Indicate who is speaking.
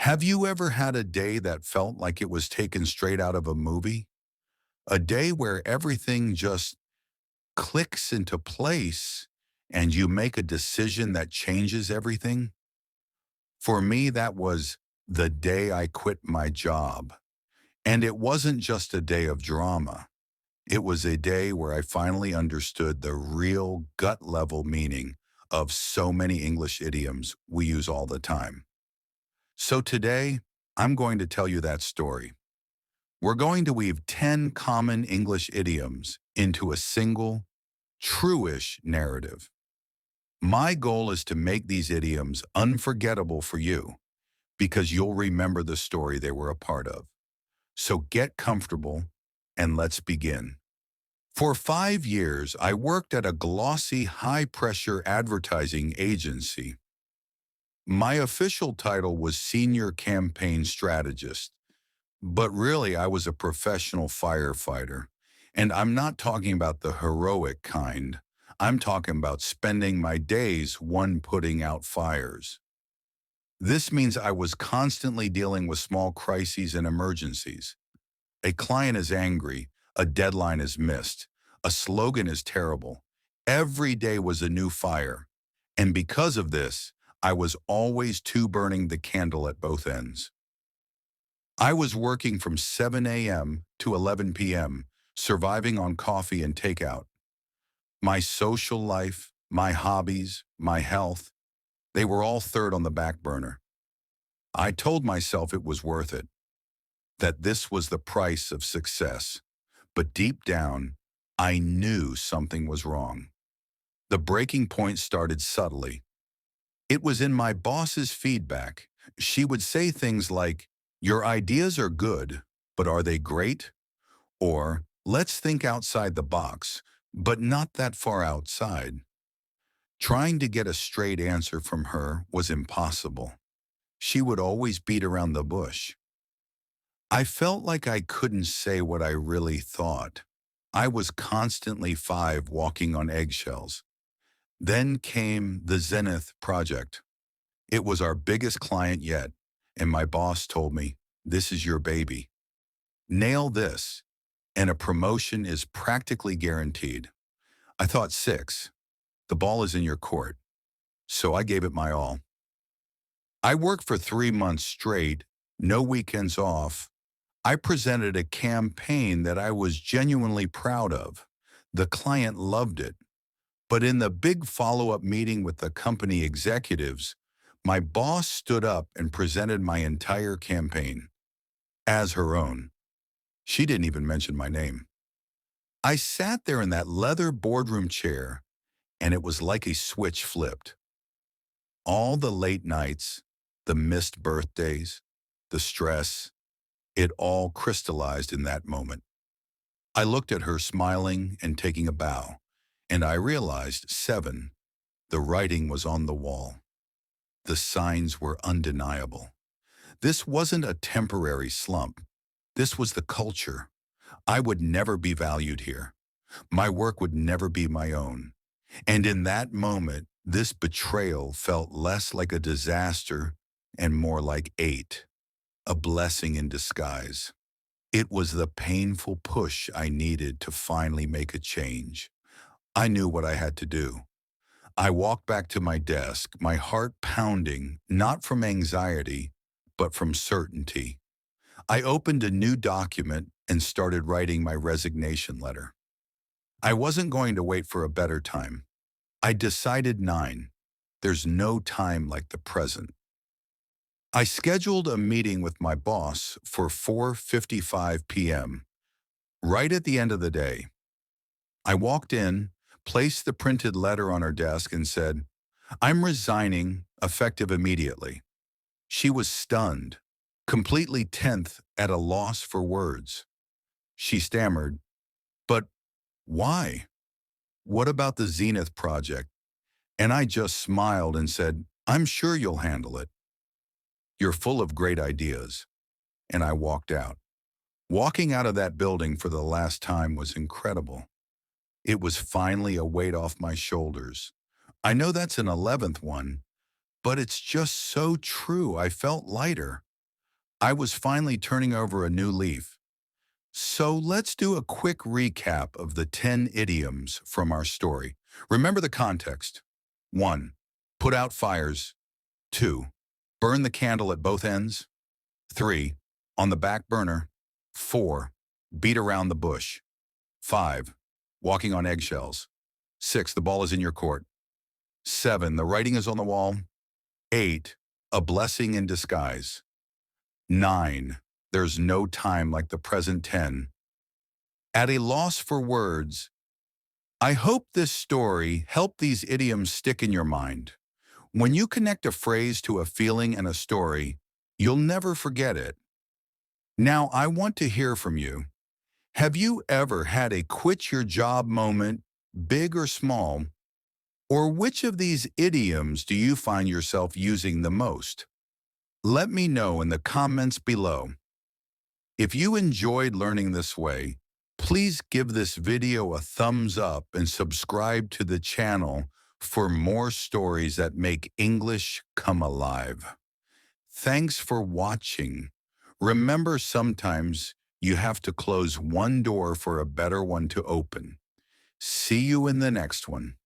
Speaker 1: Have you ever had a day that felt like it was taken straight out of a movie? A day where everything just clicks into place and you make a decision that changes everything? For me, that was the day I quit my job. And it wasn't just a day of drama. It was a day where I finally understood the real gut level meaning of so many English idioms we use all the time. So today, I'm going to tell you that story. We're going to weave 10 common English idioms into a single, true-ish narrative. My goal is to make these idioms unforgettable for you because you'll remember the story they were a part of. So get comfortable and let's begin. For 5 years, I worked at a glossy, high-pressure advertising agency. My official title was Senior Campaign Strategist. But really, I was a professional firefighter. And I'm not talking about the heroic kind. I'm talking about spending my days putting out fires. This means I was constantly dealing with small crises and emergencies. A client is angry, a deadline is missed, a slogan is terrible. Every day was a new fire. And because of this, I was always burning the candle at both ends. I was working from 7 a.m. to 11 p.m., surviving on coffee and takeout. My social life, my hobbies, my health, they were all third on the back burner. I told myself it was worth it, that this was the price of success. But deep down, I knew something was wrong. The breaking point started subtly. It was in my boss's feedback. She would say things like, "Your ideas are good, but are they great?" Or, "Let's think outside the box, but not that far outside." Trying to get a straight answer from her was impossible. She would always beat around the bush. I felt like I couldn't say what I really thought. I was constantly walking on eggshells. Then came the Zenith project. It was our biggest client yet, and my boss told me, "This is your baby. Nail this, and a promotion is practically guaranteed." I thought, "Six, the ball is in your court." So I gave it my all. I worked for 3 months straight, no weekends off. I presented a campaign that I was genuinely proud of. The client loved it. But in the big follow-up meeting with the company executives, my boss stood up and presented my entire campaign as her own. She didn't even mention my name. I sat there in that leather boardroom chair, and it was like a switch flipped. All the late nights, the missed birthdays, the stress, it all crystallized in that moment. I looked at her smiling and taking a bow, and I realized, seven, the writing was on the wall. The signs were undeniable. This wasn't a temporary slump. This was the culture. I would never be valued here. My work would never be my own. And in that moment, this betrayal felt less like a disaster and more like a blessing in disguise. It was the painful push I needed to finally make a change. I knew what I had to do. I walked back to my desk, my heart pounding, not from anxiety, but from certainty. I opened a new document and started writing my resignation letter. I wasn't going to wait for a better time. I decided 9. There's no time like the present. I scheduled a meeting with my boss for 4:55 p.m., right at the end of the day. I walked in, placed the printed letter on her desk and said, "I'm resigning, effective immediately." She was stunned, completely tenth at a loss for words. She stammered, "But why? What about the Zenith project?" And I just smiled and said, "I'm sure you'll handle it. You're full of great ideas." And I walked out. Walking out of that building for the last time was incredible. It was finally a weight off my shoulders. I know that's an 11th one, but it's just so true. I felt lighter. I was finally turning over a new leaf. So let's do a quick recap of the 10 idioms from our story. Remember the context. 1. Put out fires. 2. Burn the candle at both ends. 3. On the back burner. 4. Beat around the bush. 5. Walking on eggshells. 6. The ball is in your court. 7. The writing is on the wall. 8. A blessing in disguise. 9. There's no time like the present 10. At a loss for words, I hope this story helped these idioms stick in your mind. When you connect a phrase to a feeling and a story, you'll never forget it. Now, I want to hear from you. Have you ever had a quit your job moment, big or small? Or which of these idioms do you find yourself using the most? Let me know in the comments below. If you enjoyed learning this way, please give this video a thumbs up and subscribe to the channel for more stories that make English come alive. Thanks for watching. Remember, sometimes you have to close one door for a better one to open. See you in the next one.